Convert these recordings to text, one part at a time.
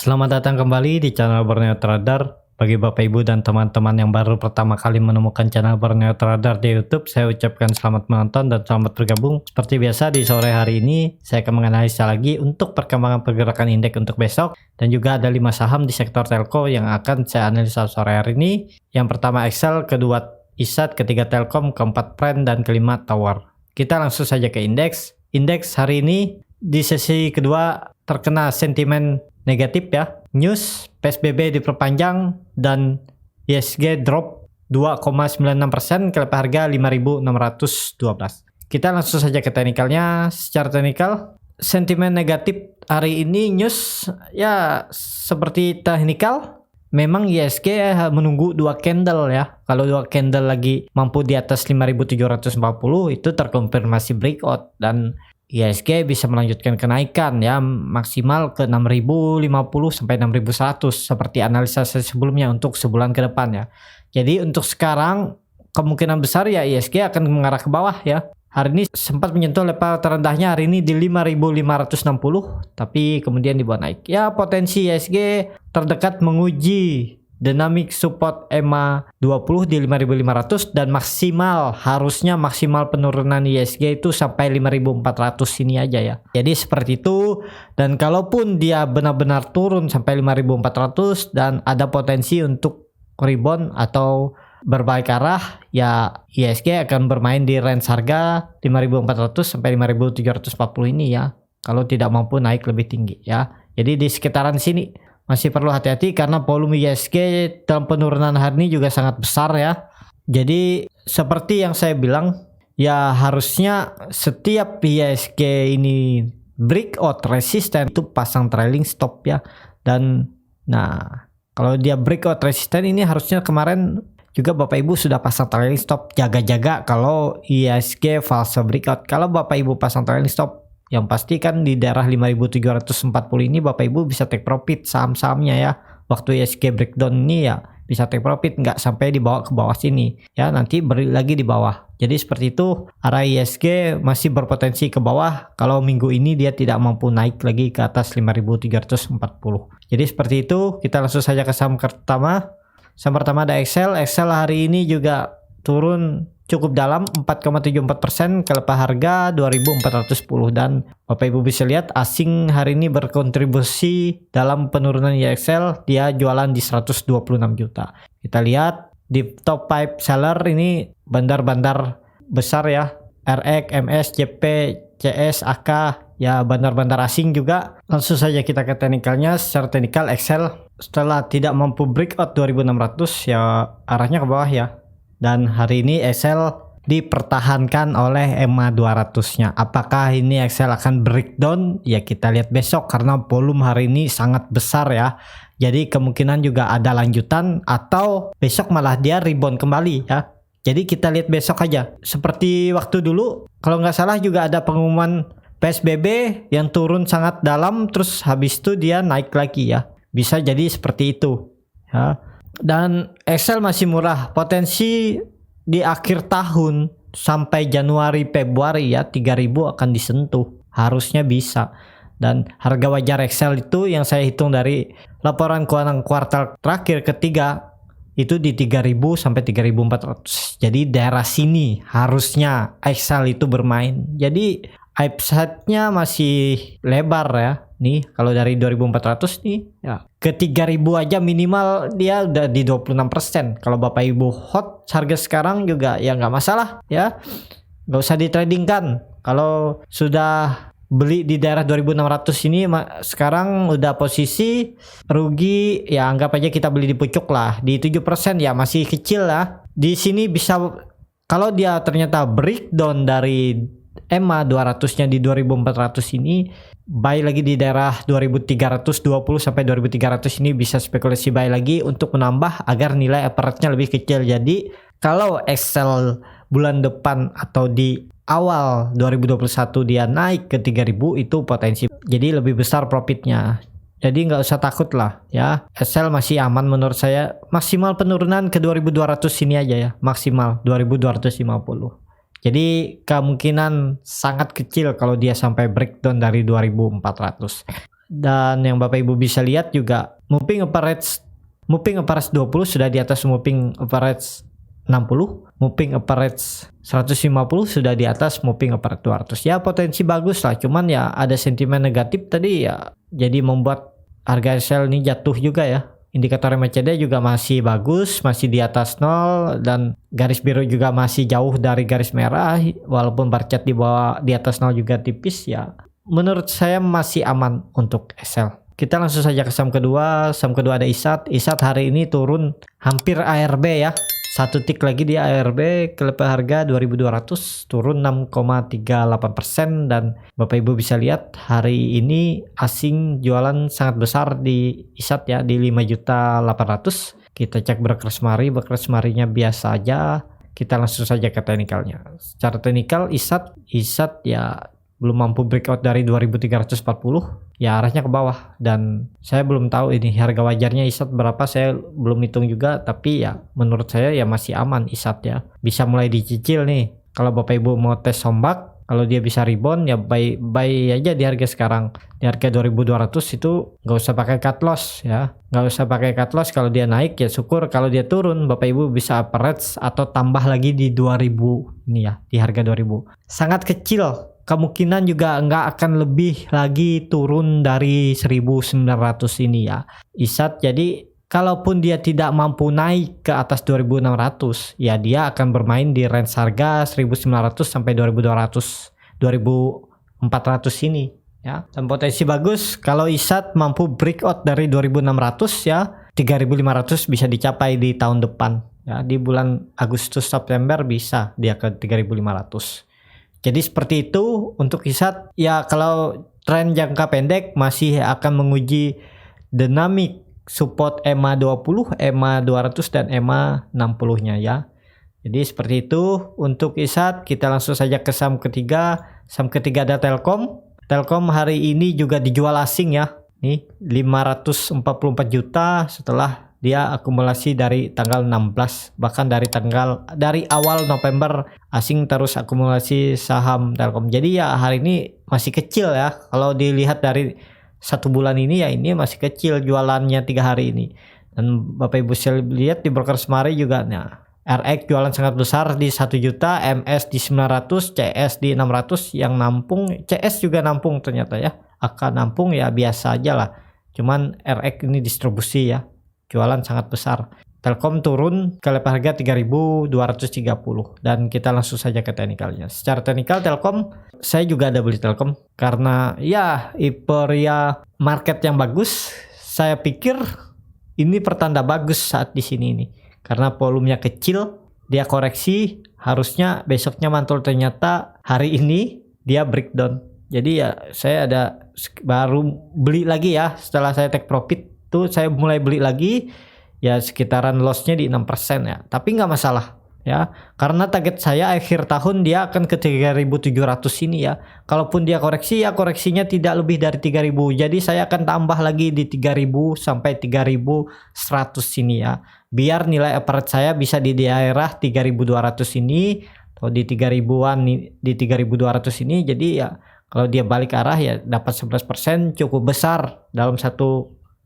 Selamat datang kembali di channel Borneo Trader. Bagi Bapak Ibu dan teman-teman yang baru pertama kali menemukan channel Borneo Trader di YouTube, saya ucapkan selamat menonton dan selamat bergabung. Seperti biasa di sore hari ini, saya akan menganalisa lagi untuk perkembangan pergerakan indeks untuk besok. Dan juga ada 5 saham di sektor telco yang akan saya analisa sore hari ini. Yang pertama Excel, kedua ISAT, ketiga Telkom, keempat Prime, dan kelima Tower. Kita langsung saja ke indeks. Indeks hari ini di sesi kedua terkena sentimen negatif ya. News PSBB diperpanjang dan ISG drop 2,96% ke level harga 5.612. Kita langsung saja ke teknikalnya. Secara teknikal, sentimen negatif hari ini news ya seperti teknikal. Memang ISG menunggu 2 candle ya. Kalau 2 candle lagi mampu di atas 5.740 itu terkonfirmasi breakout dan ISG bisa melanjutkan kenaikan ya, maksimal ke 6.050 sampai 6.100 seperti analisa saya sebelumnya untuk sebulan ke depan ya. Jadi untuk sekarang kemungkinan besar ya ISG akan mengarah ke bawah ya. Hari ini sempat menyentuh level terendahnya hari ini di 5.560 tapi kemudian dibuat naik. Ya potensi ISG terdekat menguji dynamic support EMA 20 di 5.500 dan harusnya maksimal penurunan ISG itu sampai 5.400 ini aja ya. Jadi seperti itu, dan kalaupun dia benar-benar turun sampai 5.400 dan ada potensi untuk rebound atau berbalik arah, ya ISG akan bermain di range harga 5.400 sampai 5.740 ini ya. Kalau tidak mampu naik lebih tinggi ya. Jadi di sekitaran sini masih perlu hati-hati karena volume ISG dalam penurunan hari ini juga sangat besar ya. Jadi seperti yang saya bilang ya, harusnya setiap ISG ini breakout resisten itu pasang trailing stop ya. Dan nah kalau dia breakout resisten ini harusnya kemarin juga Bapak Ibu sudah pasang trailing stop, jaga-jaga kalau ISG false breakout. Kalau Bapak Ibu pasang trailing stop, yang pasti kan di daerah 5.740 ini Bapak Ibu bisa take profit saham-sahamnya ya. Waktu ISG breakdown ini ya bisa take profit, nggak sampai dibawa ke bawah sini ya, nanti beri lagi di bawah. Jadi seperti itu, arah ISG masih berpotensi ke bawah kalau minggu ini dia tidak mampu naik lagi ke atas 5.340. Jadi seperti itu, kita langsung saja ke saham pertama. Saham pertama ada Excel. Excel hari ini juga turun cukup dalam 4,74% ke level harga 2.410, dan Bapak Ibu bisa lihat asing hari ini berkontribusi dalam penurunan Excel, dia jualan di 126 juta. Kita lihat di top 5 seller ini bandar-bandar besar ya, RX, MS, JP, CS, AK ya, bandar-bandar asing juga. Langsung saja kita ke teknikalnya. Secara teknikal Excel setelah tidak mampu breakout 2.600 ya arahnya ke bawah ya. Dan hari ini Excel dipertahankan oleh EMA 200-nya. Apakah ini Excel akan breakdown? Ya kita lihat besok karena volume hari ini sangat besar ya. Jadi kemungkinan juga ada lanjutan atau besok malah dia rebound kembali ya. Jadi kita lihat besok aja. Seperti waktu dulu, kalau nggak salah juga ada pengumuman PSBB yang turun sangat dalam terus habis itu dia naik lagi ya. Bisa jadi seperti itu ya. Dan Excel masih murah, potensi di akhir tahun sampai Januari Februari ya 3.000 akan disentuh, harusnya bisa. Dan harga wajar Excel itu yang saya hitung dari laporan keuangan kuartal terakhir ketiga itu di 3.000 sampai 3.400. Jadi daerah sini harusnya Excel itu bermain. Jadi upside-nya masih lebar ya. Nih kalau dari 2.400 nih ya ke 3.000 aja minimal dia udah di 26%. Kalau Bapak Ibu hot harga sekarang juga ya nggak masalah ya, nggak usah ditradingkan. Kalau sudah beli di daerah 2.600 ini sekarang udah posisi rugi ya, anggap aja kita beli di pucuk lah di 7% ya, masih kecil lah. Di sini bisa kalau dia ternyata breakdown dari EMA 200-nya di 2.400 ini, buy lagi di daerah 2.320 sampai 2.300 ini bisa spekulasi buy lagi untuk menambah agar nilai average-nya lebih kecil. Jadi kalau Excel bulan depan atau di awal 2021 dia naik ke 3.000 itu potensi jadi lebih besar profitnya. Jadi nggak usah takut lah ya, Excel masih aman menurut saya. Maksimal penurunan ke 2.200 ini aja ya, maksimal 2.250. Jadi kemungkinan sangat kecil kalau dia sampai breakdown dari 2.400. Dan yang Bapak Ibu bisa lihat juga moving average 20 sudah di atas moving average 60, moving average 150 sudah di atas moving average 200. Ya potensi bagus lah, cuman ya ada sentimen negatif tadi ya, jadi membuat harga sell ini jatuh juga ya. Indikator MACD juga masih bagus, masih di atas 0, dan garis biru juga masih jauh dari garis merah, walaupun bar chart di atas 0 juga tipis ya. Menurut saya masih aman untuk sell. Kita langsung saja ke saham kedua. Saham kedua ada ISAT. ISAT hari ini turun hampir ARB ya. Satu tik lagi di ARB ke level harga 2200, turun 6,38%, dan Bapak Ibu bisa lihat hari ini asing jualan sangat besar di ISAT ya, di 5.800.000. Kita cek broker semarinya biasa aja. Kita langsung saja ke teknikalnya. Secara teknikal ISAT ya belum mampu breakout dari 2340, ya arahnya ke bawah, dan saya belum tahu ini harga wajarnya ISAT berapa, saya belum hitung juga, tapi ya menurut saya ya masih aman ISAT ya, bisa mulai dicicil nih. Kalau Bapak Ibu mau tes ombak, kalau dia bisa rebound ya buy aja di harga sekarang, di harga 2200 itu nggak usah pakai cut loss ya, nggak usah pakai cut loss. Kalau dia naik ya syukur, kalau dia turun Bapak Ibu bisa average atau tambah lagi di 2000 ini ya, di harga 2000 sangat kecil. Kemungkinan juga nggak akan lebih lagi turun dari 1900 ini ya ISAT. Jadi kalaupun dia tidak mampu naik ke atas 2600, ya dia akan bermain di range harga 1900 sampai 2200, 2400 ini ya. Dan potensi bagus kalau ISAT mampu breakout dari 2600 ya, 3500 bisa dicapai di tahun depan ya, di bulan Agustus September bisa dia ke 3500. Jadi seperti itu untuk ISAT ya. Kalau tren jangka pendek masih akan menguji dinamik support EMA 20, EMA 200 dan EMA 60-nya ya. Jadi seperti itu untuk ISAT. Kita langsung saja ke saham ketiga. Saham ketiga ada Telkom. Telkom hari ini juga dijual asing ya. Nih 544 juta setelah dia akumulasi dari tanggal 16, bahkan dari awal November asing terus akumulasi saham Telkom. Jadi ya hari ini masih kecil ya, kalau dilihat dari 1 bulan ini ya ini masih kecil jualannya 3 hari ini. Dan Bapak Ibu bisa lihat di broker semari juga, nah RX jualan sangat besar di 1 juta, MS di 900, CS di 600, yang nampung CS juga nampung ternyata ya. AK nampung ya biasa aja lah, cuman RX ini distribusi ya, jualan sangat besar. Telkom turun ke level harga 3230, dan kita langsung saja ke teknikalnya. Secara teknikal Telkom, saya juga ada beli Telkom karena ya euforia market yang bagus. Saya pikir ini pertanda bagus saat di sini ini, karena volumenya kecil, dia koreksi, harusnya besoknya mantul, ternyata hari ini dia breakdown. Jadi ya saya baru beli lagi ya, setelah saya take profit tuh saya mulai beli lagi ya, sekitaran lossnya di 6% ya, tapi nggak masalah ya, karena target saya akhir tahun dia akan ke 3700 ini ya. Kalaupun dia koreksi ya koreksinya tidak lebih dari 3000, jadi saya akan tambah lagi di 3000 sampai 3100 ini ya, biar nilai average saya bisa di daerah 3200 ini atau di 3000-an, di 3200 ini. Jadi ya kalau dia balik arah ya dapat 11%, cukup besar dalam 1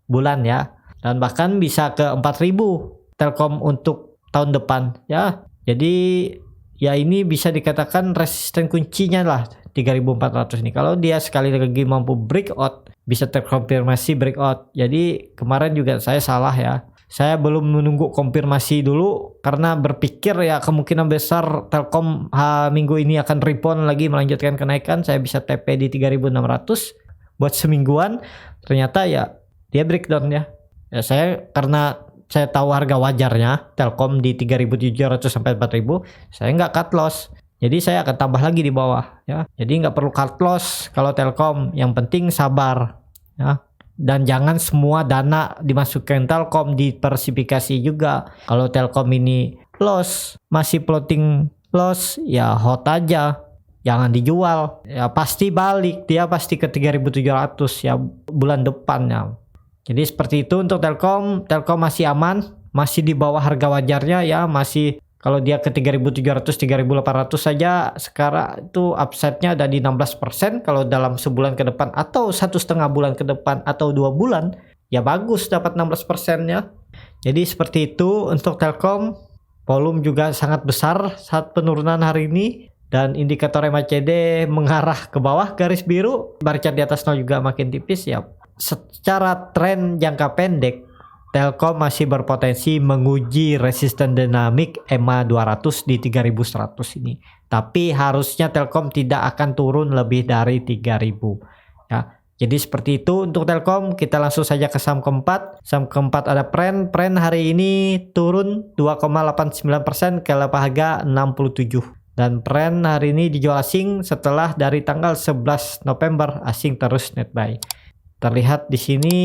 bulan ya, dan bahkan bisa ke 4000 Telkom untuk tahun depan ya. Jadi ya ini bisa dikatakan resisten kuncinya lah 3400 ini. Kalau dia sekali lagi mampu breakout, bisa terkonfirmasi breakout. Jadi kemarin juga saya salah ya, saya belum menunggu konfirmasi dulu karena berpikir ya kemungkinan besar Telkom minggu ini akan rebound lagi, melanjutkan kenaikan, saya bisa TP di 3600 buat semingguan. Ternyata ya dia breakdown ya. Ya karena saya tahu harga wajarnya Telkom di 3700 sampai 4000, saya nggak cut loss. Jadi saya akan tambah lagi di bawah ya. Jadi nggak perlu cut loss kalau Telkom, yang penting sabar ya. Dan jangan semua dana dimasukkan Telkom, diversifikasi juga. Kalau Telkom ini loss, masih floating loss, ya hold aja, jangan dijual. Ya pasti balik, dia pasti ke 3700 ya bulan depan ya. Jadi seperti itu untuk Telkom. Telkom masih aman, masih di bawah harga wajarnya ya, masih Kalau dia ke 3.700, 3.800 saja, sekarang itu upside-nya ada di 16%. Kalau dalam sebulan ke depan atau 1,5 bulan ke depan atau 2 bulan, ya bagus dapat 16% ya. Jadi seperti itu untuk Telkom. Volume juga sangat besar saat penurunan hari ini. Dan indikator MACD mengarah ke bawah garis biru. Bar chart di atas 0 juga makin tipis ya. Secara tren jangka pendek, Telkom masih berpotensi menguji resisten dinamik EMA 200 di 3100 ini. Tapi harusnya Telkom tidak akan turun lebih dari 3000 ya. Jadi seperti itu untuk Telkom. Kita langsung saja ke saham keempat. Saham keempat ada Pren. Pren hari ini turun 2,89% ke level harga 67. Dan Pren hari ini dijual asing setelah dari tanggal 11 November asing terus net buy. Terlihat di sini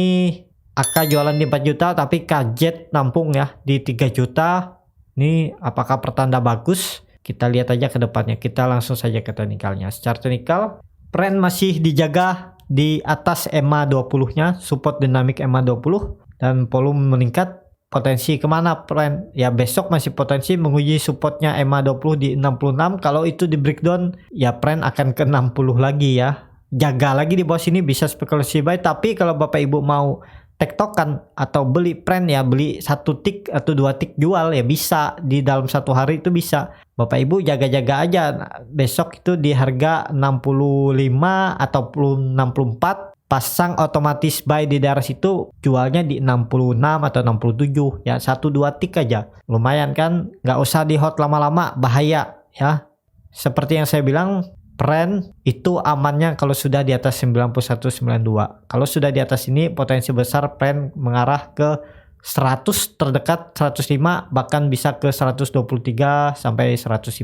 AK jualan di 4 juta tapi KZ nampung ya di 3 juta. Ini apakah pertanda bagus? Kita lihat aja ke depannya. Kita langsung saja ke teknikalnya. Secara teknikal, Pren masih dijaga di atas EMA 20-nya, support dinamik EMA 20 dan volume meningkat. Potensi kemana Pren? Ya besok masih potensi menguji supportnya EMA 20 di 66. Kalau itu di breakdown ya Pren akan ke 60 lagi ya. Jaga lagi di bawah sini bisa spekulasi buy. Tapi kalau Bapak Ibu mau tektokan atau beli Pren ya, beli 1 tick atau 2 tick jual ya bisa di dalam 1 hari itu bisa. Bapak Ibu jaga-jaga aja. Nah, besok itu di harga 65 ataupun 64 pasang otomatis buy di daerah situ, jualnya di 66 atau 67 ya, 1-2 tick aja. Lumayan kan, nggak usah di hold lama-lama, bahaya ya. Seperti yang saya bilang, Pren itu amannya kalau sudah di atas 91.92. Kalau sudah di atas ini potensi besar Pren mengarah ke 100 terdekat 105 bahkan bisa ke 123 sampai 150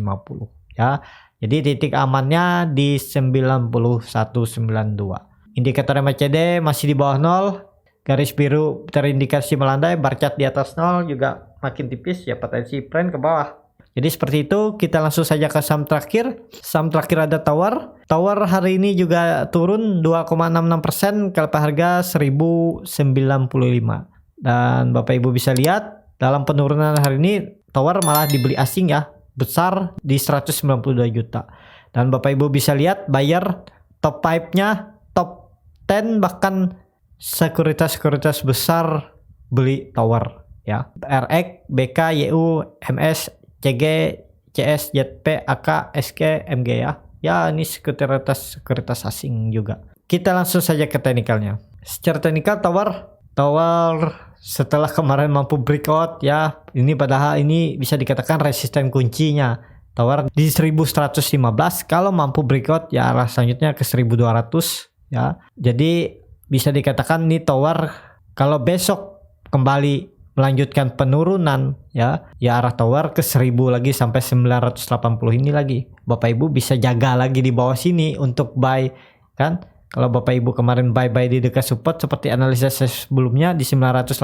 ya. Jadi titik amannya di 91.92. Indikator MACD masih di bawah 0. Garis biru terindikasi melandai, bar chart di atas 0 juga makin tipis ya, potensi Pren ke bawah. Jadi seperti itu. Kita langsung saja ke saham terakhir. Saham terakhir ada Tower. Tower hari ini juga turun 2,66% ke harga 1095. Dan Bapak Ibu bisa lihat dalam penurunan hari ini Tower malah dibeli asing ya, besar di 192 juta. Dan Bapak Ibu bisa lihat buyer top 5-nya, top 10 bahkan sekuritas-sekuritas besar beli Tower ya. RX, BK, YU, MS, CG, CS, JP, AK, SK, MG ya. Ya ini sekuritas asing juga. Kita langsung saja ke teknikalnya. Secara teknikal Tower setelah kemarin mampu breakout ya. Ini padahal ini bisa dikatakan resisten kuncinya. Tower di 1115, kalau mampu breakout ya arah selanjutnya ke 1200 ya. Jadi bisa dikatakan nih Tower kalau besok kembali melanjutkan penurunan ya arah Tower ke 1000 lagi sampai 980 ini lagi. Bapak Ibu bisa jaga lagi di bawah sini untuk buy kan. Kalau Bapak Ibu kemarin buy di dekat support seperti analisa sebelumnya di 980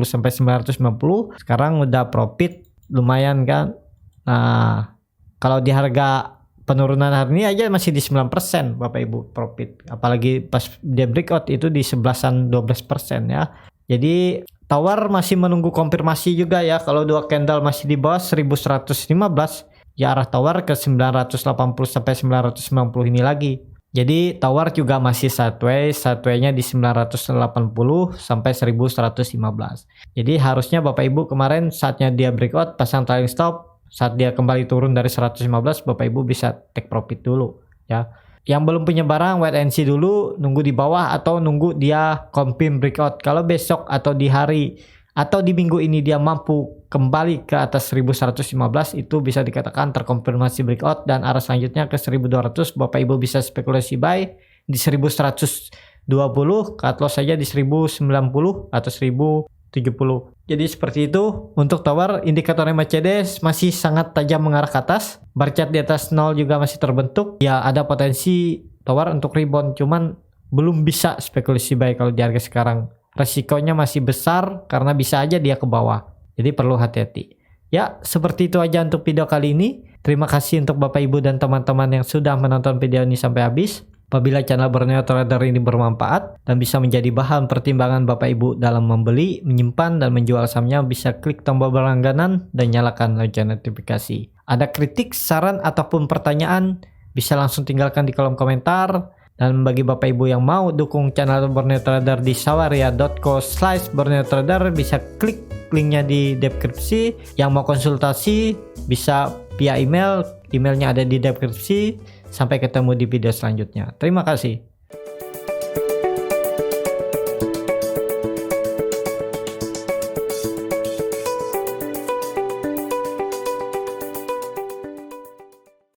sampai 990, sekarang udah profit lumayan kan. Nah, kalau di harga penurunan hari ini aja masih di 9% Bapak Ibu profit. Apalagi pas dia breakout itu di 11-an 12% ya. Jadi Tower masih menunggu konfirmasi juga ya. Kalau dua candle masih di bawah 1115 ya arah Tower ke 980 sampai 990 ini lagi. Jadi Tower juga masih sideway-nya di 980 sampai 1115. Jadi harusnya Bapak Ibu kemarin saatnya dia breakout pasang trailing stop, saat dia kembali turun dari 115 Bapak Ibu bisa take profit dulu ya. Yang belum punya barang wait and see dulu, nunggu di bawah atau nunggu dia confirm breakout. Kalau besok atau di hari atau di minggu ini dia mampu kembali ke atas 1115, itu bisa dikatakan terkonfirmasi breakout dan arah selanjutnya ke 1200. Bapak Ibu bisa spekulasi buy di 1120, cut loss saja di 1090 atau 1070. Jadi seperti itu untuk Tower. Indikator MACD masih sangat tajam mengarah ke atas. Bar chart di atas 0 juga masih terbentuk. Ya ada potensi Tower untuk rebound, cuman belum bisa spekulasi buy kalau di harga sekarang. Resikonya masih besar karena bisa aja dia ke bawah. Jadi perlu hati-hati. Ya seperti itu aja untuk video kali ini. Terima kasih untuk Bapak Ibu dan teman-teman yang sudah menonton video ini sampai habis. Apabila channel Borneo Trader ini bermanfaat dan bisa menjadi bahan pertimbangan Bapak Ibu dalam membeli, menyimpan, dan menjual sahamnya, bisa klik tombol berlangganan dan nyalakan lonceng notifikasi. Ada kritik, saran, ataupun pertanyaan, bisa langsung tinggalkan di kolom komentar. Dan bagi Bapak Ibu yang mau dukung channel Borneo Trader di sawaria.co/Borneo Trader, bisa klik linknya di deskripsi. Yang mau konsultasi bisa via email, emailnya ada di deskripsi. Sampai ketemu di video selanjutnya. Terima kasih.